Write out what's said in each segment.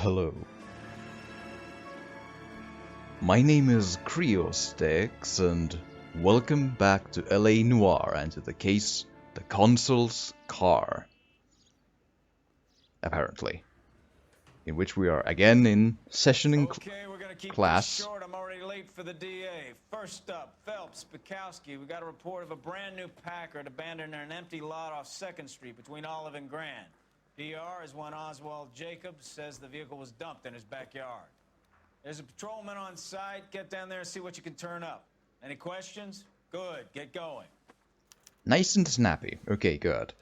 Hello. My name is Creostix, and welcome back to LA Noire and to the case The Consul's Car. Apparently. In which we are again in session in We're gonna keep class. this short. I'm already late for the DA. First up, Phelps, Bukowski. We got a report of a brand new Packard abandoned in an empty lot off 2nd Street between Olive and Grand. DR is one Oswald Jacobs says the vehicle was dumped in his backyard. There's a patrolman on site. Get down there and see what you can turn up. Any questions? Good. Get going. Nice and snappy. Okay, good.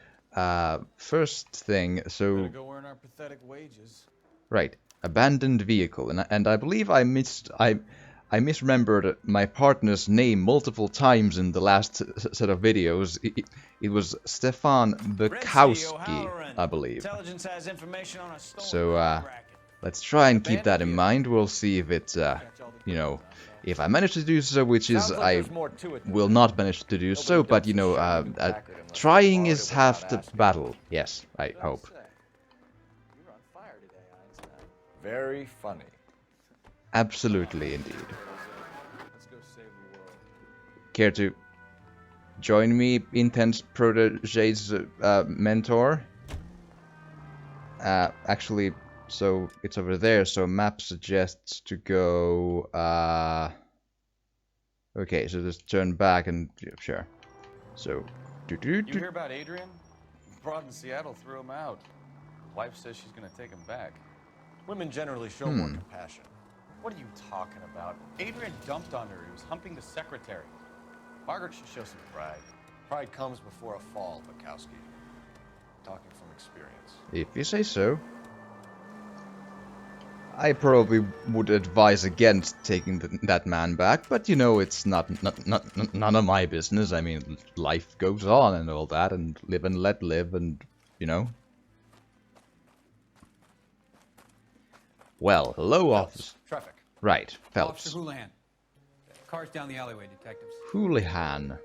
First thing, so... Better go earn our pathetic wages. Right. Abandoned vehicle. And I believe I misremembered my partner's name multiple times in the last set of videos. It was Stefan Bukowski, I believe. Intelligence has information on a stolen So, racket. let's try and keep that in mind. We'll see if it's, you know, if I manage to do so, which is I will not manage to do so, but, you know, trying is half the battle. Yes, I hope. Very funny. Absolutely, indeed. Let's go save the world. Care to join me, intense protege's mentor? Actually, so it's over there, so map suggests to go, okay, so just turn back and, yeah, sure. So, You hear about Adrian? Broad in Seattle threw him out. Wife says she's gonna take him back. Women generally show more compassion. What are you talking about? Adrian dumped on her. He was humping the secretary. Margaret should show some pride. Pride comes before a fall, Bukowski. Talking from experience. if you say so. I probably would advise against taking that man back, but you know, it's none of my business. I mean, life goes on and all that, and live and let live, and, you know. Well, hello, officer. Traffic. Right, Phelps. Officer Houlihan. Car's down the alleyway, detectives. Houlihan.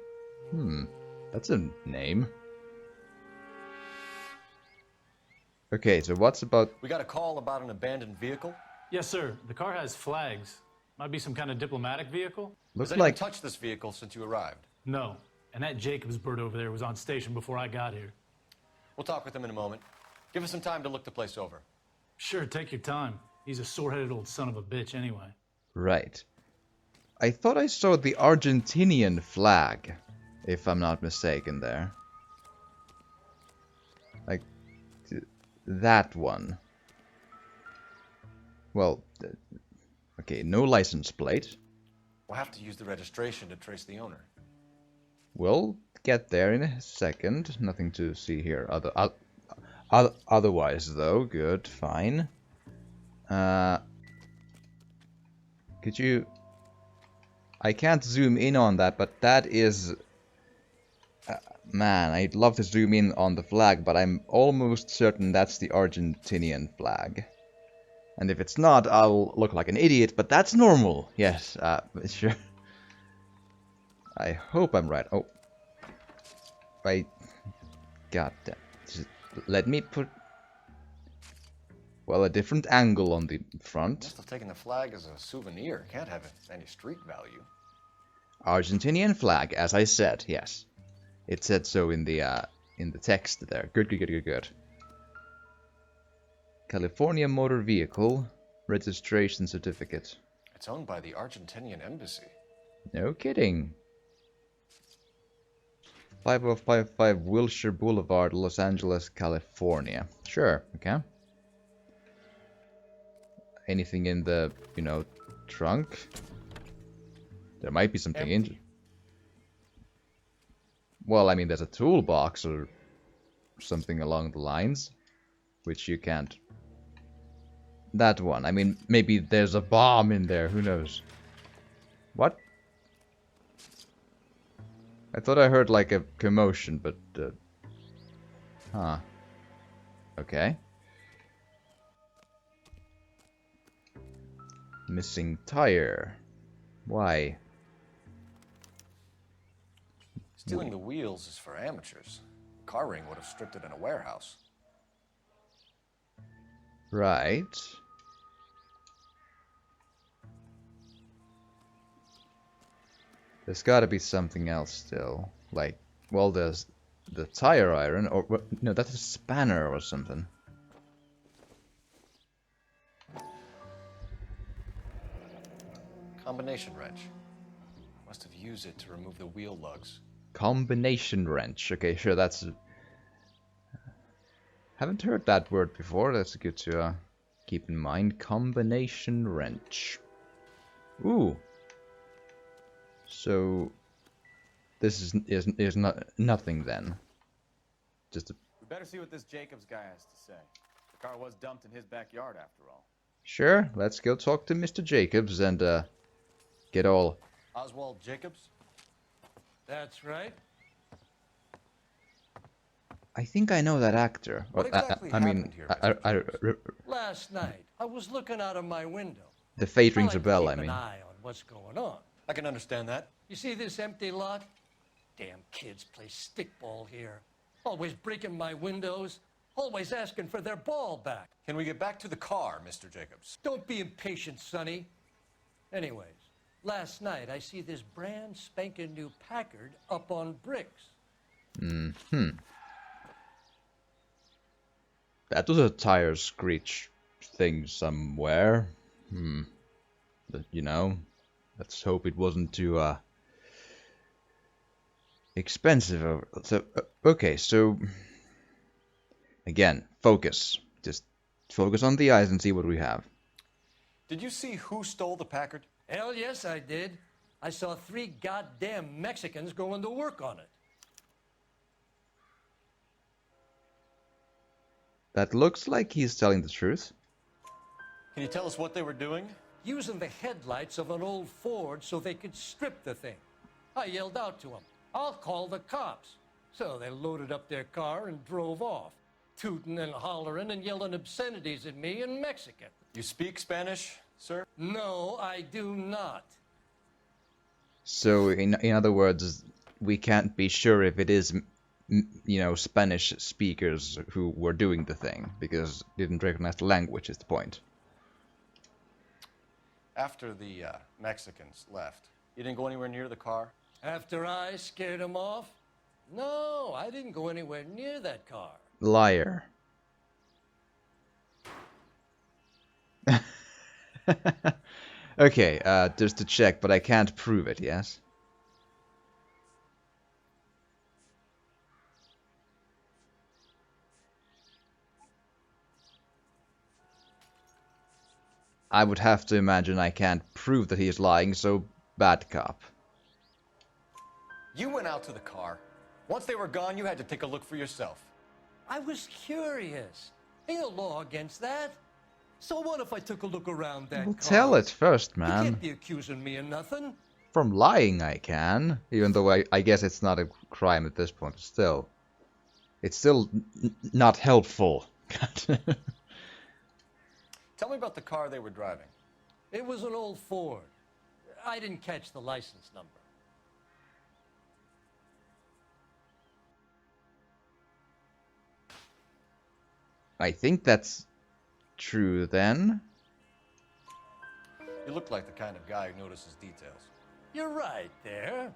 That's a name. Okay, so what's about... We got a call about an abandoned vehicle. Yes, sir. The car has flags. Might be some kind of diplomatic vehicle? Looks Has anyone like... touched this vehicle since you arrived? No. And that Jacobs bird over there was on station before I got here. We'll talk with him in a moment. Give us some time to look the place over. Sure, take your time. He's a sore-headed old son of a bitch anyway. Right. I thought I saw the Argentinian flag, if I'm not mistaken there. Like, that one. Well, okay, no license plate. We'll have to use the registration to trace the owner. We'll get there in a second. Nothing to see here. Otherwise, though, good, fine. Could you... I can't zoom in on that, but that is... man, I'd love to zoom in on the flag, but I'm almost certain that's the Argentinian flag. And if it's not, I'll look like an idiot, but that's normal. Yes, sure. I hope I'm right. Oh. God damn. Just let me put... well, a different angle on the front. Must have taken the flag as a souvenir. Can't have any street value. Argentinian flag, as I said, yes. It said so in the text there. Good. California Motor Vehicle Registration Certificate. It's owned by the Argentinian embassy. No kidding. 5055 Wilshire Boulevard, Los Angeles, California. Sure, okay. Anything in the, you know, trunk? There might be something in... well, I mean, there's a toolbox or something along the lines, which you can't... that one. I mean, maybe there's a bomb in there, who knows? What? I thought I heard, like, a commotion, but, huh. Okay. Missing tire. Why? Stealing the wheels is for amateurs. Car ring would have stripped it in a warehouse. Right. There's gotta be something else still. Like, well, there's the tire iron, or no, that's a spanner or something. Combination wrench. Must have used it to remove the wheel lugs. Combination wrench. Okay, sure, that's... Haven't heard that word before. That's good to keep in mind. Combination wrench. Ooh. So this is not nothing then. Just a... We better see what this Jacobs guy has to say. The car was dumped in his backyard after all. Sure, let's go talk to Mr. Jacobs and get all... Oswald Jacobs? That's right. I think I know that actor. What exactly happened here, Mr. Last night, I was looking out of my window. The fate I rings like a to bell, keep I mean. an eye on what's going on. I can understand that. You see this empty lot? Damn kids play stickball here. Always breaking my windows. Always asking for their ball back. Can we get back to the car, Mr. Jacobs? Don't be impatient, Sonny. Anyways, last night I see this brand spanking new Packard up on bricks. That was a tire screech thing somewhere. But, you know, let's hope it wasn't too expensive. So okay, so again, focus. Just focus on the eyes and see what we have. Did you see who stole the Packard? Hell yes, I did. I saw 3 goddamn Mexicans going to work on it. That looks like he's telling the truth. Can you tell us what they were doing? Using the headlights of an old Ford so they could strip the thing. I yelled out to them, "I'll call the cops." So they loaded up their car and drove off, tooting and hollering and yelling obscenities at me in Mexican. You speak Spanish, sir? No, I do not. So, in other words, we can't be sure if it is, you know, Spanish speakers who were doing the thing, because they didn't recognize the language, is the point. After the Mexicans left, you didn't go anywhere near the car? After I scared them off? No, I didn't go anywhere near that car. Liar. Okay, just to check, but I can't prove it, yes? I would have to imagine I can't prove that he is lying, so bad cop. You went out to the car. Once they were gone, you had to take a look for yourself. I was curious. Ain't no law against that. So what if I took a look around that Well, car? tell it first, You man. can't be accusing me of nothing. From lying I can, even though I guess it's not a crime at this point, still. It's still not helpful. Tell me about the car they were driving. It was an old Ford. I didn't catch the license number. I think that's true then. You look like the kind of guy who notices details. You're right there.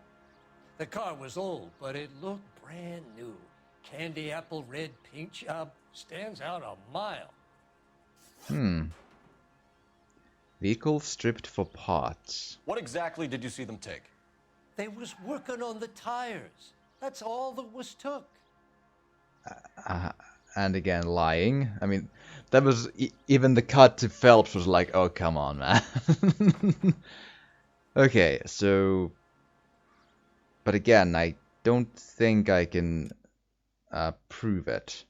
The car was old, but it looked brand new. Candy apple red paint job stands out a mile. Vehicle stripped for parts. What exactly did you see them take? They was working on the tires. That's all that was took. And again, lying. I mean, that was... even the cut to Phelps was like, oh, come on, man. Okay, so... But again, I don't think I can prove it.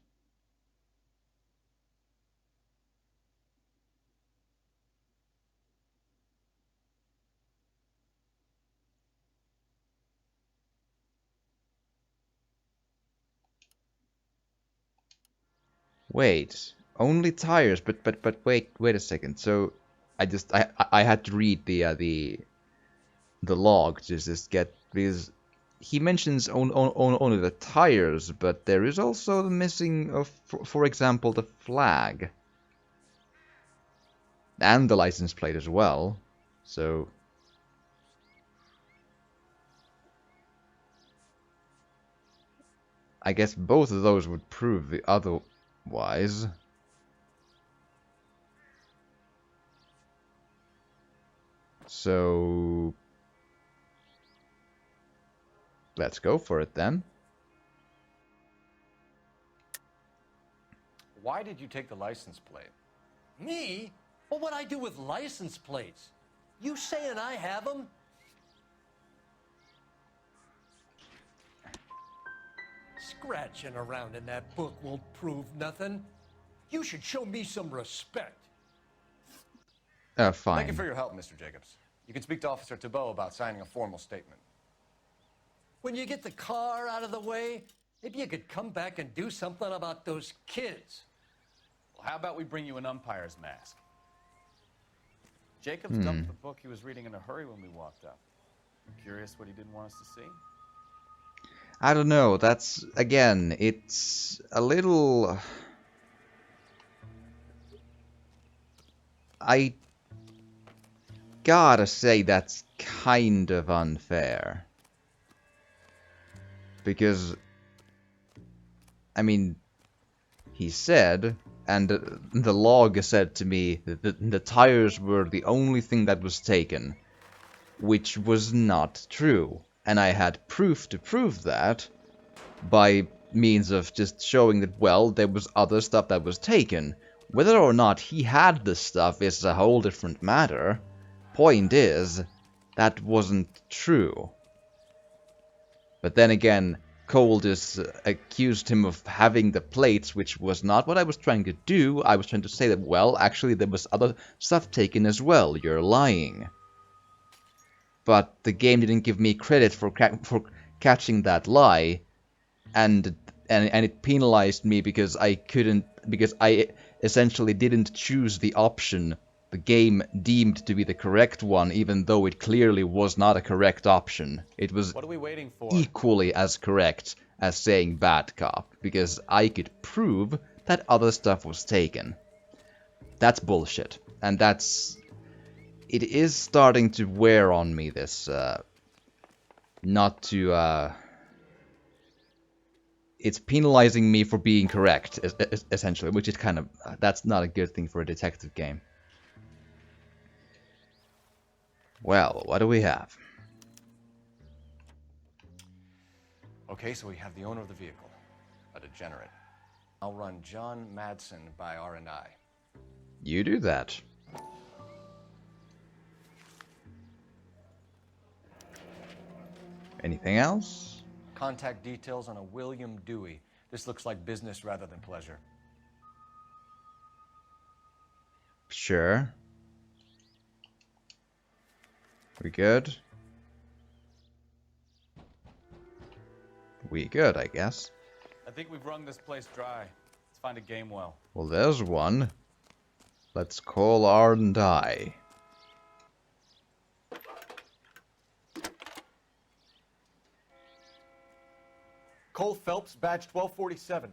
Wait, only tires, but wait a second. So I had to read the log to just get, because he mentions only the tires, but there is also the missing of, for example, the flag and the license plate as well. So I guess both of those would prove the otherwise. So... let's go for it then. Why did you take the license plate? Me? Well, what I do with license plates? You saying I have them? Scratching around in that book won't prove nothing. You should show me some respect. Fine. Thank you for your help, Mr. Jacobs. You can speak to Officer Thibault about signing a formal statement. When you get the car out of the way, maybe you could come back and do something about those kids. Well, how about we bring you an umpire's mask? Jacobs dumped the book he was reading in a hurry when we walked up. Curious what he didn't want us to see? I don't know, that's, again, it's a little... I gotta say that's kind of unfair. Because, I mean, he said, and the log said to me that the tires were the only thing that was taken, which was not true. And I had proof to prove that by means of just showing that, well, there was other stuff that was taken. Whether or not he had the stuff is a whole different matter. Point is, that wasn't true. But then again, Cole just accused him of having the plates, which was not what I was trying to do. I was trying to say that, well, actually there was other stuff taken as well. You're lying. But the game didn't give me credit for catching that lie, and it penalized me because I essentially didn't choose the option the game deemed to be the correct one, even though it clearly was not a correct option. It was What are we waiting for? equally as correct as saying bad cop, because I could prove that other stuff was taken. That's bullshit, and that's... It is starting to wear on me, this, not to, it's penalizing me for being correct, essentially, which is kind of, that's not a good thing for a detective game. Well, what do we have? Okay, so we have the owner of the vehicle, a degenerate. I'll run John Madsen by R&I. You do that. Anything else? Contact details on a William Dewey. This looks like business rather than pleasure. Sure. We good? We good, I guess. I think we've wrung this place dry. Let's find a game well. Well, there's one. Let's call R&I. Cole Phelps, badge 1247.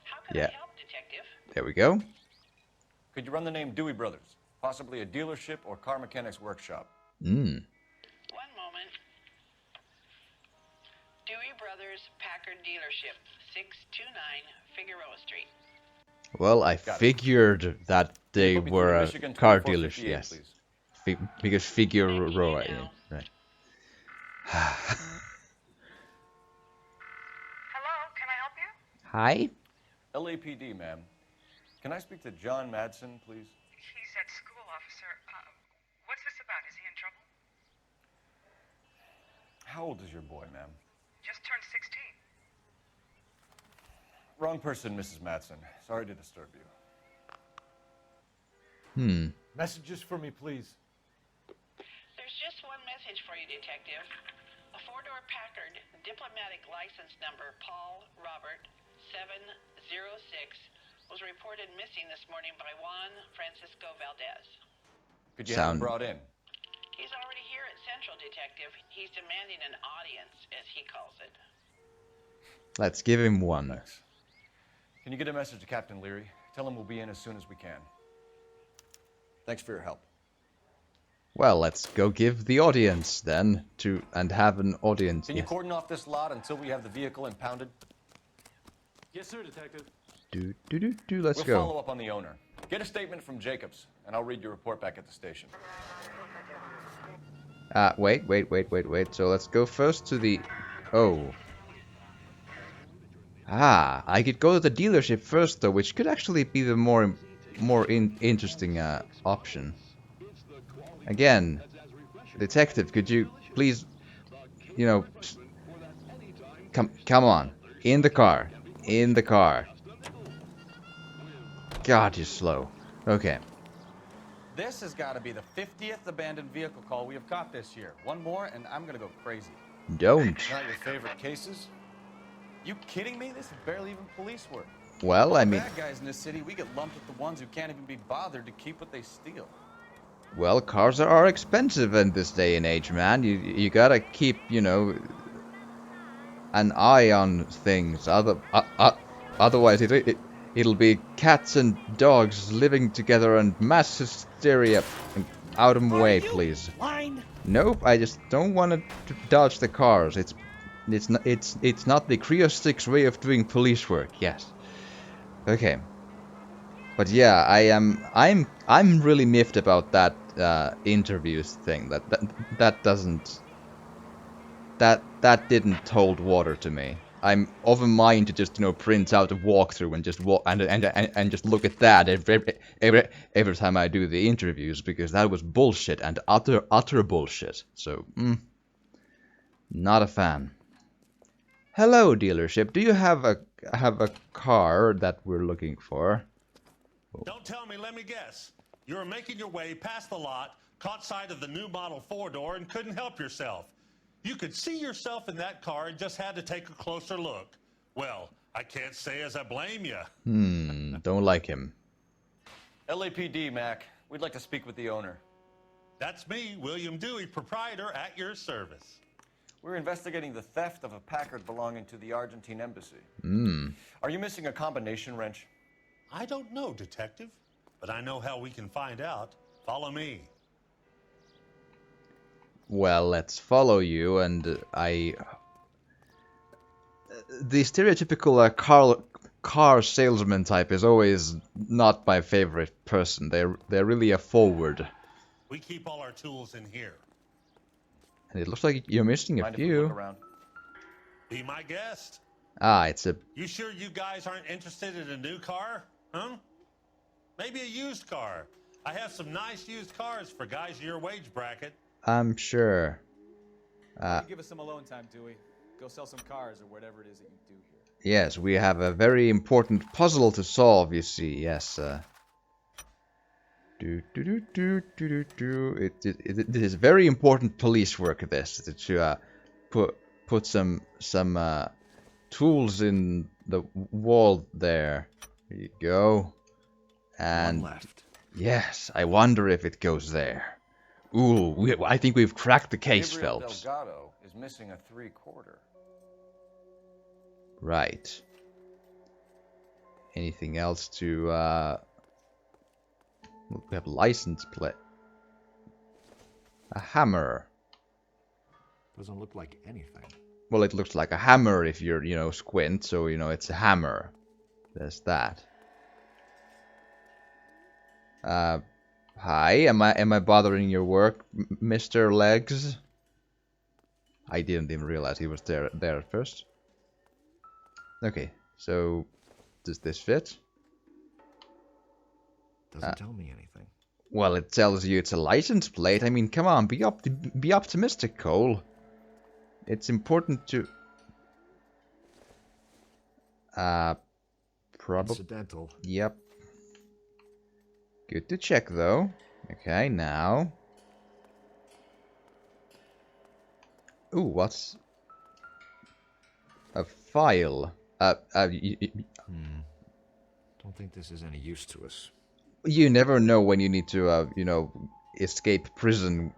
How can Yeah. I help, Detective? There we go. Could you run the name Dewey Brothers? Possibly a dealership or car mechanics workshop. One moment. Dewey Brothers Packard Dealership, 629 Figueroa Street. Well, I Got it. figured that they Put me were through to a Michigan car 2458, dealership, yes. please. Because Figueroa, Thank you, yeah, now. right. Hello, can I help you? Hi? LAPD, ma'am. Can I speak to John Madsen, please? He's at school, officer. What's this about? Is he in trouble? How old is your boy, ma'am? Just turned 16. Wrong person, Mrs. Madsen. Sorry to disturb you. Messages for me, please. There's just one message for you, Detective. A four-door Packard, diplomatic license number Paul Robert 706, was reported missing this morning by Juan Francisco Valdez. Could you have him Sound- brought in? He's already here at Central, Detective. He's demanding an audience, as he calls it. Let's give him one. Thanks. Can you get a message to Captain Leary? Tell him we'll be in as soon as we can. Thanks for your help. Well, let's go give the audience then and have an audience. Can you cordon off this lot until we have the vehicle impounded? Yes, sir, Detective. Let's We'll go. follow up on the owner. Get a statement from Jacobs, and I'll read your report back at the station. Wait. So let's go first to the... Oh. I could go to the dealership first, though, which could actually be the more interesting option. Again, detective, could you please, you know, come on, in the car. God, you're slow. Okay. This has got to be the 50th abandoned vehicle call we have caught this year. One more, and I'm gonna go crazy. Don't. Not your favorite cases? You kidding me? This is barely even police work. Well, I mean... Bad guys in this city, we get lumped with the ones who can't even be bothered to keep what they steal. Well, cars are expensive in this day and age, man. You gotta keep, you know, an eye on things. Otherwise, it'll be cats and dogs living together and mass hysteria. Out of my way, please. Nope, I just don't want to dodge the cars. It's not the Creo way of doing police work. Yes. Okay. But yeah, I'm really miffed about that interviews thing. That didn't hold water to me. I'm of a mind to just, you know, print out a walkthrough and just and just look at that every time I do the interviews, because that was bullshit and utter bullshit. So, not a fan. Hello, dealership. Do you have a car that we're looking for? Don't tell me, let me guess. You were making your way past the lot, caught sight of the new model 4-door, and couldn't help yourself. You could see yourself in that car and just had to take a closer look. Well, I can't say as I blame you. Don't like him. LAPD, Mac. We'd like to speak with the owner. That's me, William Dewey, proprietor, at your service. We're investigating the theft of a Packard belonging to the Argentine embassy. Are you missing a combination wrench? I don't know, detective, but I know how we can find out. Follow me. Well, let's follow you, and the stereotypical car salesman type is always not my favorite person. They're really a forward. We keep all our tools in here. And it looks like you're missing a Mind if we few. look around? Be my guest. It's a... You sure you guys aren't interested in a new car? Huh? Maybe a used car. I have some nice used cars for guys in your wage bracket. I'm sure. Give us some alone time, Dewey. Go sell some cars or whatever it is that you do here. Yes, we have a very important puzzle to solve, you see. Yes. It is very important police work, this. To put some tools in the wall there. There you go. And One left. Yes, I wonder if it goes there. Ooh, I think we've cracked the case, Gabriel Phelps. Delgado is missing a 3/4. Right. Anything else to, we have license plate. A hammer. Doesn't look like anything. Well, it looks like a hammer if you're, you know, squint, so, you know, it's a hammer. There's that. Hi, am I bothering your work, Mr. Legs? I didn't even realize he was there at first. Okay, so does this fit? Doesn't tell me anything. Well, it tells you it's a license plate. I mean, come on, be optimistic, Cole. It's important to... Probably... Incidental. Yep. Good to check, though. Okay, now... Ooh, what's... A file. Don't think this is any use to us. You never know when you need to, you know, escape prison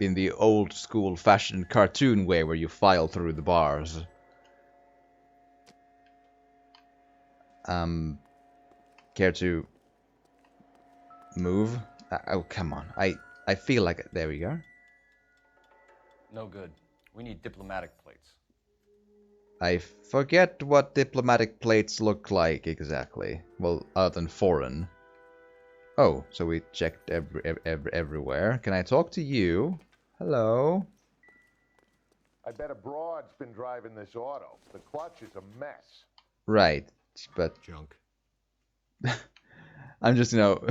in the old school fashioned cartoon way where you file through the bars. Care to move? Oh, come on. I feel like there we go. No good. We need diplomatic plates. I forget what diplomatic plates look like exactly. Well, other than foreign. Oh, so we checked everywhere. Can I talk to you? Hello? I bet a broad's been driving this auto. The clutch is a mess. Right, but... Junk. I'm just, you know...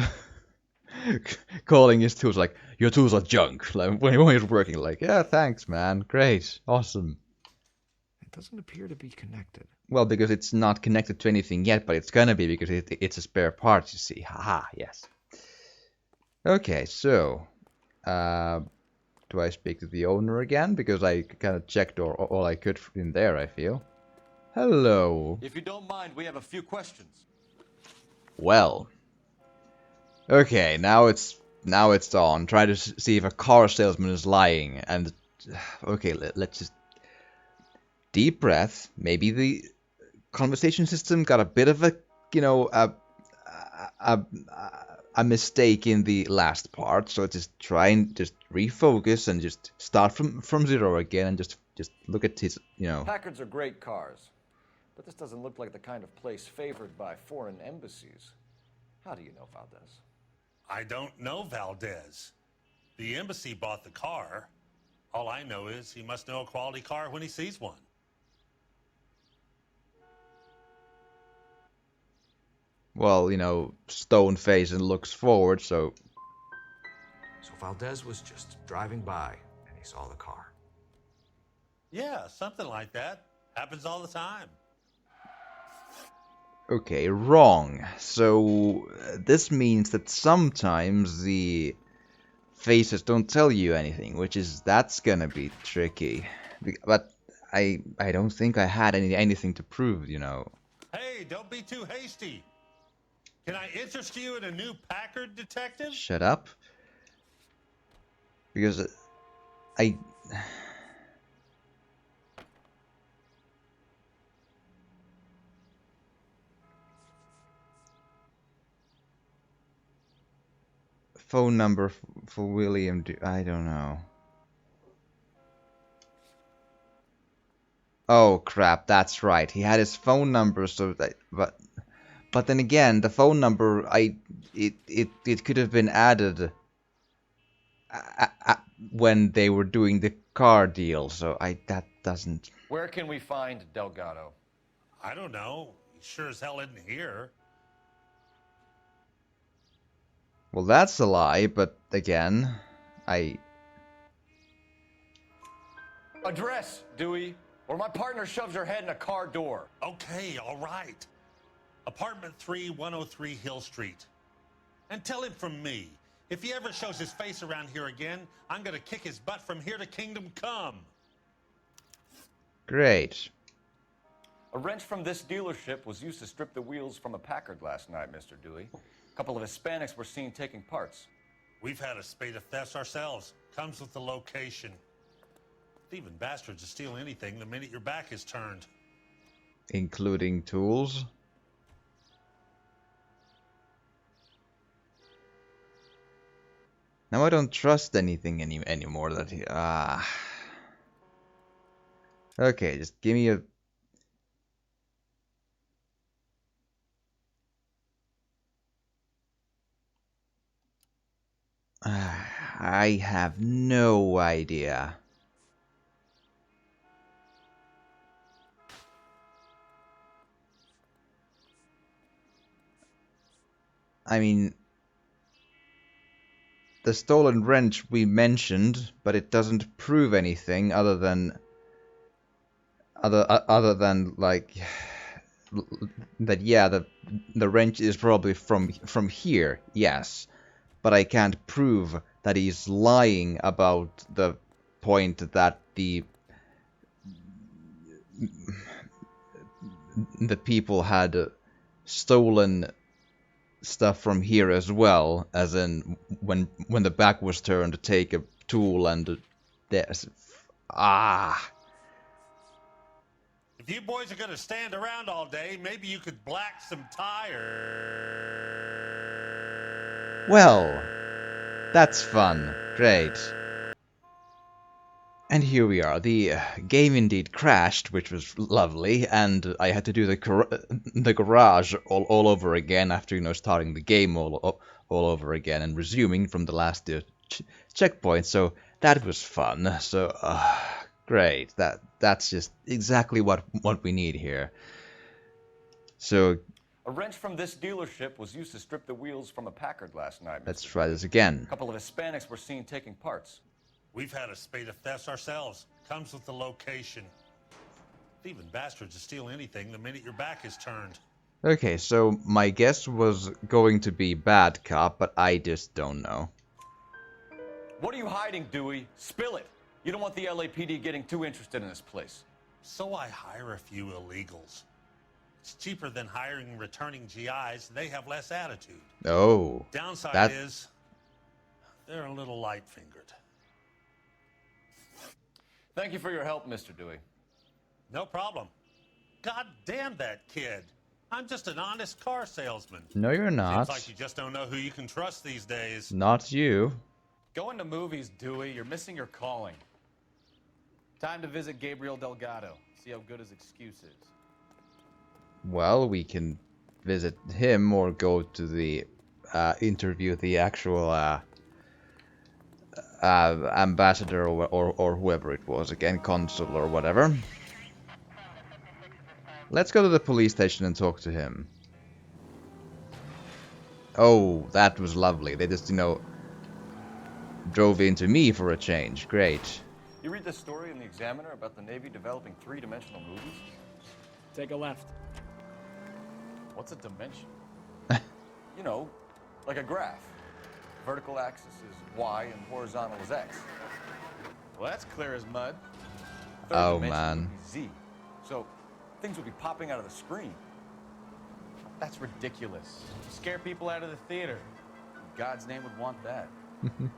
calling his tools like, your tools are junk. Like, when he's working, like, yeah, thanks, man. Great. Awesome. It doesn't appear to be connected. Well, because it's not connected to anything yet, but it's gonna be because it's a spare part, you see. Haha, yes. Okay, so... do I speak to the owner again? Because I kind of checked all I could in there, I feel. Hello. If you don't mind, we have a few questions. Well. Okay, now it's on. Try to see if a car salesman is lying. And okay, let's just deep breath. Maybe the conversation system got a bit of a, you know, a mistake in the last part. So just try and just refocus and just start from zero again and just look at his, you know. Packards are great cars, but this doesn't look like the kind of place favored by foreign embassies. How do you know Valdez? I don't know Valdez. The embassy bought the car. All I know is he must know a quality car when he sees one. Well, you know, stone face and looks forward, so... So Valdez was just driving by, and he saw the car. Yeah, something like that. Happens all the time. Okay, wrong. So, this means that sometimes the faces don't tell you anything, that's gonna be tricky. But I don't think I had anything to prove, you know. Hey, don't be too hasty. Can I interest you in a new Packard, detective? Shut up. Because I... Phone number for William, I don't know. Oh crap, that's right. He had his phone number, so that, but then again, the phone number, it could have been added when they were doing the car deal, so that doesn't... Where can we find Delgado? I don't know. He sure as hell isn't here. Well, that's a lie, but again, Address, Dewey, or my partner shoves her head in a car door. Okay, all right. Apartment 3, 103 Hill Street. And tell him from me, if he ever shows his face around here again, I'm gonna kick his butt from here to Kingdom Come. Great. A wrench from this dealership was used to strip the wheels from a Packard last night, Mr. Dewey. A couple of Hispanics were seen taking parts. We've had a spate of thefts ourselves. Comes with the location. Thieving bastards will steal anything the minute your back is turned. Including tools? Now I don't trust anything anymore that he... Okay, just give me a... I have no idea. I mean, the stolen wrench we mentioned, but it doesn't prove anything other than like that. Yeah, the wrench is probably from here. Yes. But I can't prove that he's lying about the point that the people had stolen stuff from here as well, as in when the back was turned to take a tool and there's... If you boys are gonna stand around all day, maybe you could black some tires. Well, That's fun. Great. And here we are. The game indeed crashed, which was lovely, and I had to do the garage all over again after, you know, starting the game all over again and resuming from the last checkpoint. So that was fun. So great. That's just exactly what we need here. So a wrench from this dealership was used to strip the wheels from a Packard last night. Let's try this again. A couple of Hispanics were seen taking parts. We've had a spate of thefts ourselves. Comes with the location. Thieving bastards to steal anything the minute your back is turned. Okay, so my guess was going to be bad cop, but I just don't know. What are you hiding, Dewey? Spill it. You don't want the LAPD getting too interested in this place. So I hire a few illegals. It's cheaper than hiring returning GIs. They have less attitude. Oh. Downside is they're a little light-fingered. Thank you for your help, Mr. Dewey. No problem. God damn that kid. I'm just an honest car salesman. No, you're not. Seems like you just don't know who you can trust these days. Not you. Going to movies, Dewey. You're missing your calling. Time to visit Gabriel Delgado. See how good his excuse is. Well, we can visit him or go to the interview the actual ambassador or whoever it was again, consul or whatever. Let's go to the police station and talk to him. Oh, that was lovely. They just, you know, drove into me for a change. Great. You read this story in the Examiner about the Navy developing three-dimensional movies? Take a left. What's a dimension? You know, like a graph. Vertical axis is Y and horizontal is X. Well, that's clear as mud. Oh, man. Would be Z. So things would be popping out of the screen. That's ridiculous. Scare people out of the theater. God's name would want that.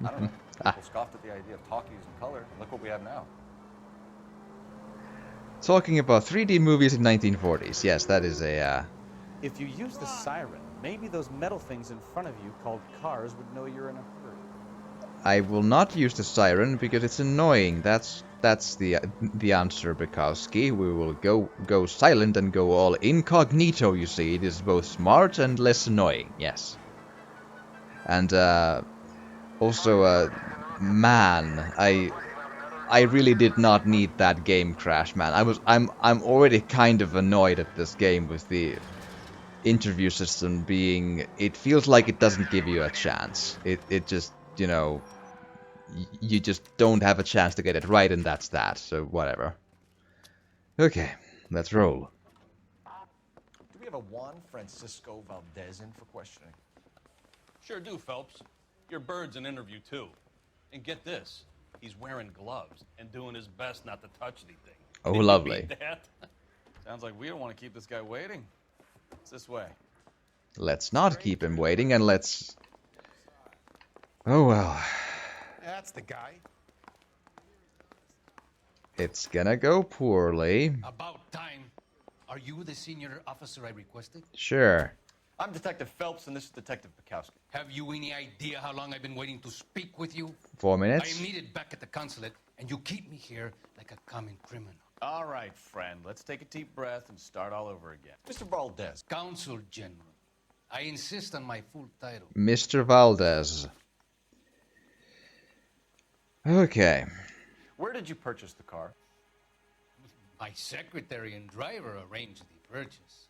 I don't know. People scoffed at the idea of talkies in color, and look what we have now. Talking about 3D movies in 1940s. Yes, that is a... If you use the siren, maybe those metal things in front of you called cars would know you're in a hurry. I will not use the siren because it's annoying. That's the answer, Bukowski. We will go silent and go all incognito, you see. It is both smart and less annoying, yes. And also man, I really did not need that game crash, man. I'm already kind of annoyed at this game with the interview system being, it feels like it doesn't give you a chance. It just, you know, you just don't have a chance to get it right, and that's that. So whatever. Okay, let's roll. Do we have a Juan Francisco Valdez in for questioning? Sure do, Phelps. Your bird's an interview, too. And get this, he's wearing gloves and doing his best not to touch anything. Oh, Did you lovely. beat that? Sounds like we don't want to keep this guy waiting. It's this way. Let's not keep him waiting, and let's... Oh well. That's the guy. It's gonna go poorly. About time. Are you the senior officer I requested? Sure. I'm Detective Phelps, and this is Detective Bukowski. Have you any idea how long I've been waiting to speak with you? 4 minutes. I am needed back at the consulate, and you keep me here like a common criminal. All right, friend. Let's take a deep breath and start all over again. Mr. Valdez. Consul General. I insist on my full title. Mr. Valdez. Okay. Where did you purchase the car? My secretary and driver arranged the purchase.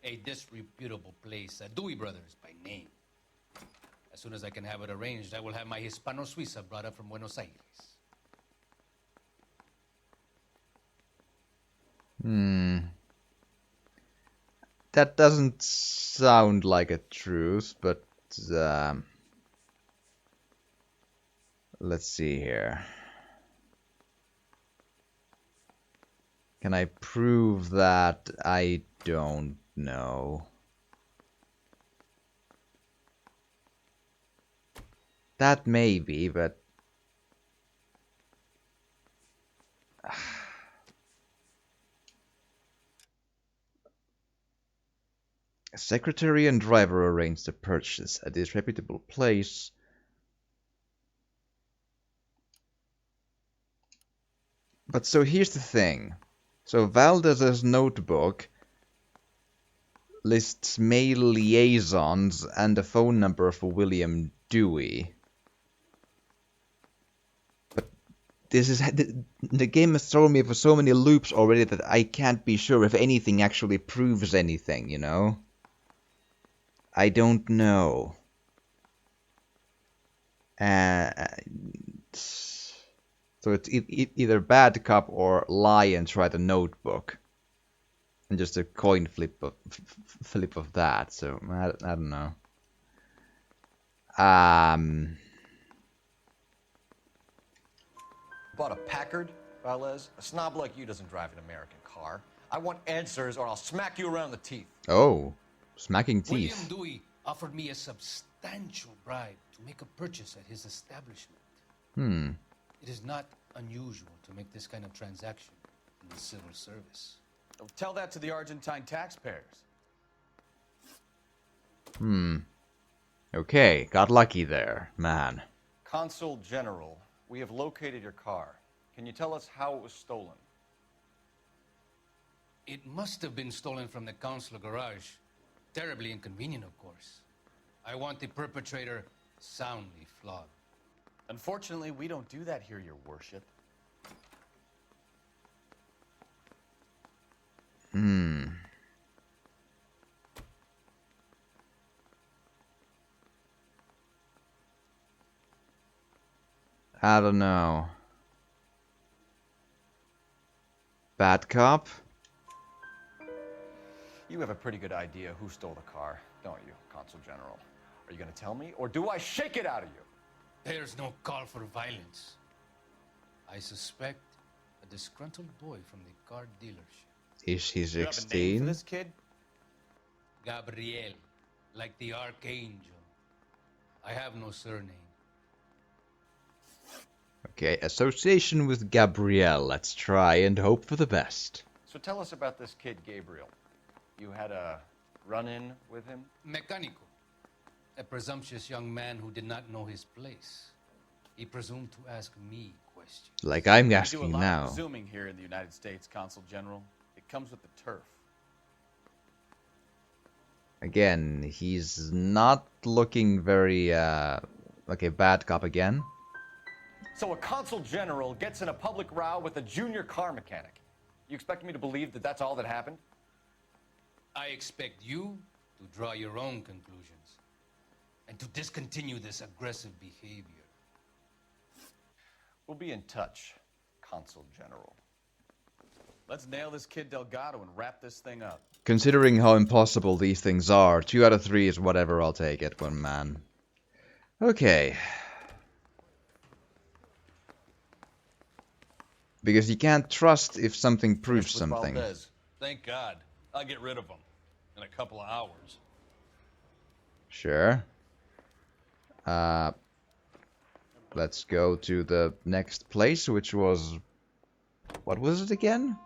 A disreputable place, Dewey Brothers by name. As soon as I can have it arranged, I will have my Hispano Suiza brought up from Buenos Aires. That doesn't sound like a truth, but let's see here. Can I prove that? I don't know. That may be, but secretary and driver arranged the purchase at this reputable place. But so here's the thing. So Valdez's notebook lists male liaisons and a phone number for William Dewey. But this is the game has thrown me for so many loops already that I can't be sure if anything actually proves anything, you know? I don't know. So it's either bad cop or lie and try the notebook. And just a coin flip of that, so I don't know. Bought a Packard, Valles? A snob like you doesn't drive an American car. I want answers or I'll smack you around the teeth. Oh, smacking teeth. William Dewey offered me a substantial bribe to make a purchase at his establishment. It is not unusual to make this kind of transaction in the civil service. Tell that to the Argentine taxpayers. Okay, got lucky there, man. Consul General, we have located your car. Can you tell us how it was stolen? It must have been stolen from the consular garage. Terribly inconvenient, of course. I want the perpetrator soundly flogged. Unfortunately, we don't do that here, your worship. I don't know. Bad cop? You have a pretty good idea who stole the car, don't you, Consul General? Are you going to tell me, or do I shake it out of you? There's no call for violence. I suspect a disgruntled boy from the car dealership. Is he You have a name for 16? this kid? Gabriel, like the archangel. I have no surname. Okay, association with Gabrielle. Let's try and hope for the best. So tell us about this kid, Gabriel. You had a run-in with him? Mecánico. A presumptuous young man who did not know his place. He presumed to ask me questions. Like I'm We do a asking lot now. of presuming here in the United States, Consul General. It comes with the turf. Again, he's not looking very, like a bad cop again. So a Consul General gets in a public row with a junior car mechanic. You expect me to believe that that's all that happened? I expect you to draw your own conclusions and to discontinue this aggressive behavior. We'll be in touch, Consul General. Let's nail this kid Delgado and wrap this thing up. Considering how impossible these things are, 2 out of 3 is whatever, I'll take it, one man. Okay. Because you can't trust if something proves With something. Valdez. Thank God. I'll get rid of him in a couple of hours. Sure. Let's go to the next place, which was... What was it again?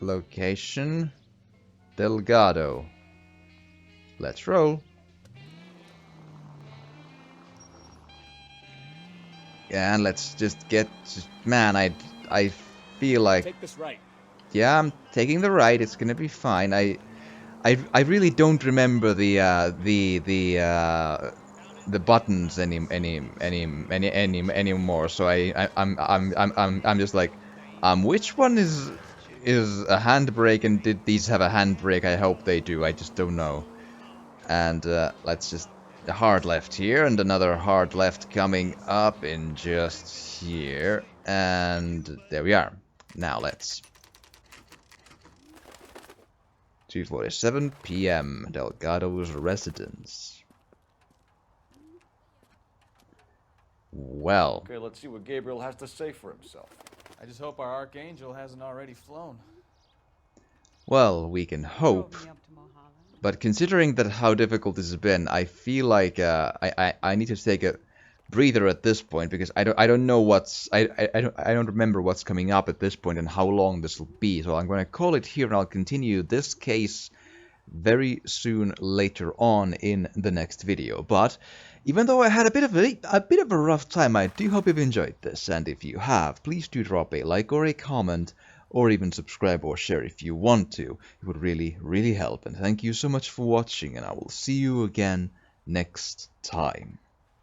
Location... Delgado. Let's roll. Yeah, and let's just get... Man, I feel like... Take this right. Yeah, I'm taking the right. It's gonna be fine. I really don't remember the buttons anymore. So I'm just like, which one is a handbrake, and did these have a handbrake? I hope they do. I just don't know. And let's just a hard left here, and another hard left coming up in just here, and there we are. Now let's. 2:47 p.m. Delgado's residence. Well. Okay, let's see what Gabriel has to say for himself. I just hope our archangel hasn't already flown. Well, we can hope. But considering that how difficult this has been, I feel like I need to take a breather at this point, because I don't know what's I don't remember what's coming up at this point and how long this will be. So I'm going to call it here, and I'll continue this case very soon later on in the next video. But even though I had a bit of a rough time, I do hope you've enjoyed this, and if you have, please do drop a like or a comment, or even subscribe or share if you want to. It would really help, and thank you so much for watching, and I will see you again next time.